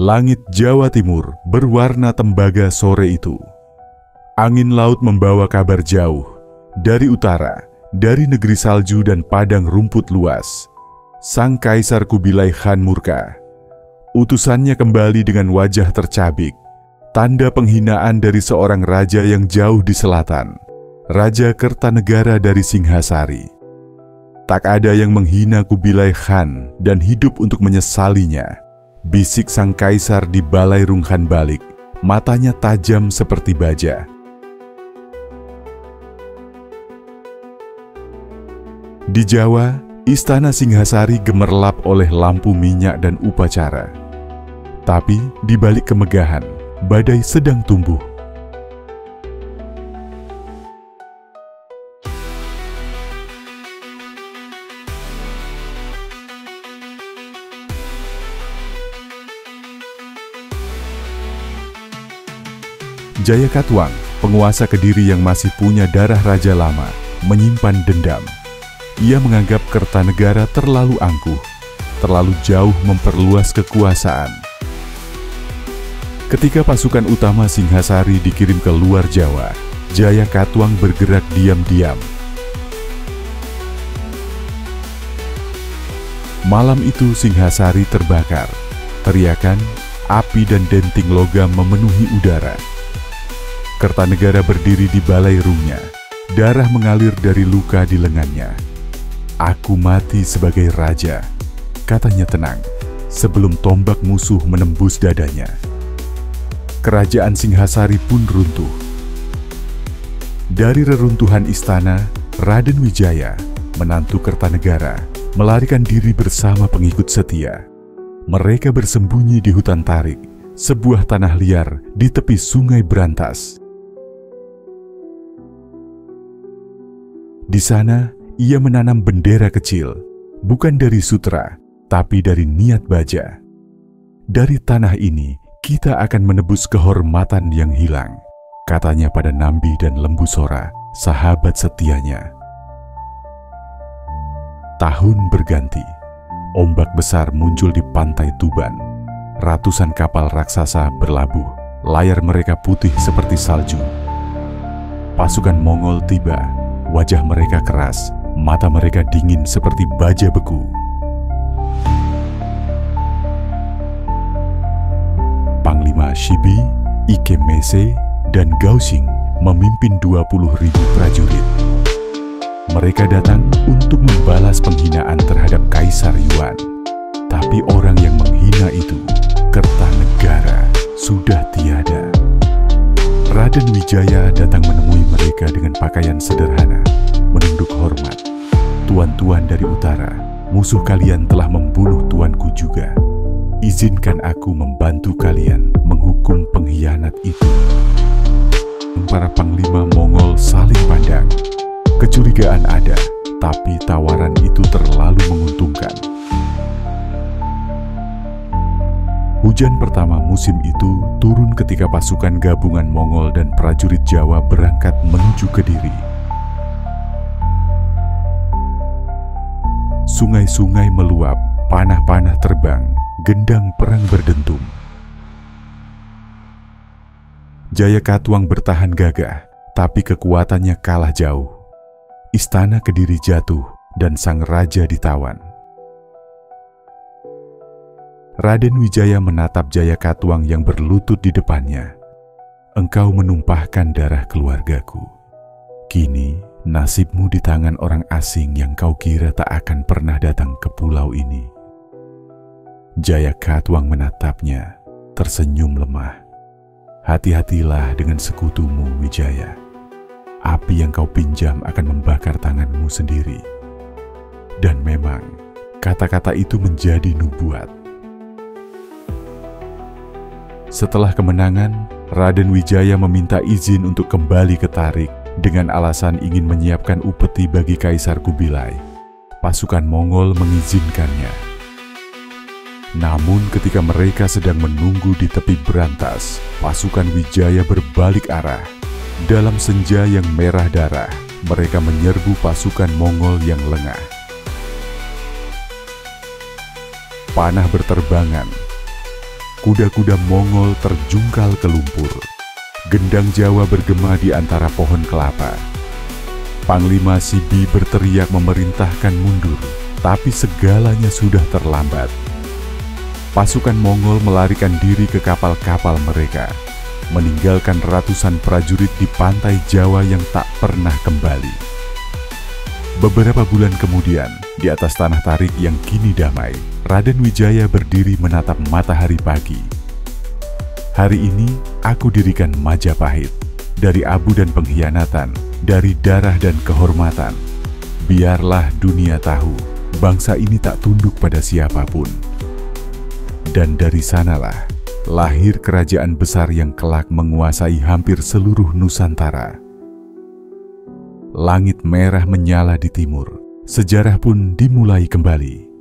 Langit Jawa Timur berwarna tembaga sore itu. Angin laut membawa kabar jauh, dari utara, dari negeri salju dan padang rumput luas. Sang Kaisar Kubilai Khan murka. Utusannya kembali dengan wajah tercabik, tanda penghinaan dari seorang raja yang jauh di selatan, Raja Kertanegara dari Singhasari. Tak ada yang menghina Kubilai Khan dan hidup untuk menyesalinya, bisik sang kaisar di balai runghan balik, matanya tajam seperti baja. Di Jawa, istana Singhasari gemerlap oleh lampu minyak dan upacara. Tapi di balik kemegahan, badai sedang tumbuh. Jaya Katuang, penguasa Kediri yang masih punya darah raja lama, menyimpan dendam. Ia menganggap Kertanegara terlalu angkuh, terlalu jauh memperluas kekuasaan. Ketika pasukan utama Singhasari dikirim ke luar Jawa, Jaya Katuang bergerak diam-diam. Malam itu Singhasari terbakar. Teriakan, api dan denting logam memenuhi udara. Kertanegara berdiri di balai rungnya. Darah mengalir dari luka di lengannya. "Aku mati sebagai raja," katanya tenang, sebelum tombak musuh menembus dadanya. Kerajaan Singhasari pun runtuh. Dari reruntuhan istana, Raden Wijaya, menantu Kertanegara, melarikan diri bersama pengikut setia. Mereka bersembunyi di hutan tarik, sebuah tanah liar di tepi Sungai Brantas. Di sana, ia menanam bendera kecil, bukan dari sutra, tapi dari niat baja. "Dari tanah ini, kita akan menebus kehormatan yang hilang," katanya pada Nambi dan Lembu Sora, sahabat setianya. Tahun berganti, ombak besar muncul di pantai Tuban. Ratusan kapal raksasa berlabuh, layar mereka putih seperti salju. Pasukan Mongol tiba. Wajah mereka keras, mata mereka dingin seperti baja beku. Panglima Shibi, Ikemese, dan Gaoxing memimpin 20.000 prajurit. Mereka datang untuk membalas penghinaan terhadap Kaisar Yuan. Tapi orang yang menghina itu, Kertanegara, sudah tiada. Raden Wijaya datang menemui mereka dengan pakaian sederhana, menunduk hormat. "Tuan-tuan dari utara, musuh kalian telah membunuh tuanku juga. Izinkan aku membantu kalian menghukum pengkhianat itu." Para panglima Mongol saling pandang. Kecurigaan ada, tapi tawaran itu terlalu menguntungkan. Hujan pertama musim itu turun ketika pasukan gabungan Mongol dan prajurit Jawa berangkat menuju Kediri. Sungai-sungai meluap, panah-panah terbang, gendang perang berdentum. Jaya Katuang bertahan gagah, tapi kekuatannya kalah jauh. Istana Kediri jatuh dan sang raja ditawan. Raden Wijaya menatap Jaya Katuang yang berlutut di depannya. "Engkau menumpahkan darah keluargaku. Kini nasibmu di tangan orang asing yang kau kira tak akan pernah datang ke pulau ini." Jaya Katuang menatapnya, tersenyum lemah. "Hati-hatilah dengan sekutumu, Wijaya. Api yang kau pinjam akan membakar tanganmu sendiri." Dan memang, kata-kata itu menjadi nubuat. Setelah kemenangan, Raden Wijaya meminta izin untuk kembali ke Tarik dengan alasan ingin menyiapkan upeti bagi Kaisar Kubilai. Pasukan Mongol mengizinkannya. Namun ketika mereka sedang menunggu di tepi Brantas, pasukan Wijaya berbalik arah. Dalam senja yang merah darah, mereka menyerbu pasukan Mongol yang lengah. Panah berterbangan. kuda-kuda Mongol terjungkal ke lumpur. Gendang Jawa bergema di antara pohon kelapa. Panglima Sibi berteriak memerintahkan mundur, tapi segalanya sudah terlambat. Pasukan Mongol melarikan diri ke kapal-kapal mereka, meninggalkan ratusan prajurit di pantai Jawa yang tak pernah kembali. Beberapa bulan kemudian, di atas tanah Tarik yang kini damai, Raden Wijaya berdiri menatap matahari pagi. Hari ini, aku dirikan Majapahit. Dari abu dan pengkhianatan, dari darah dan kehormatan. Biarlah dunia tahu, bangsa ini tak tunduk pada siapapun. Dan dari sanalah, lahir kerajaan besar yang kelak menguasai hampir seluruh Nusantara. Langit merah menyala di timur, sejarah pun dimulai kembali.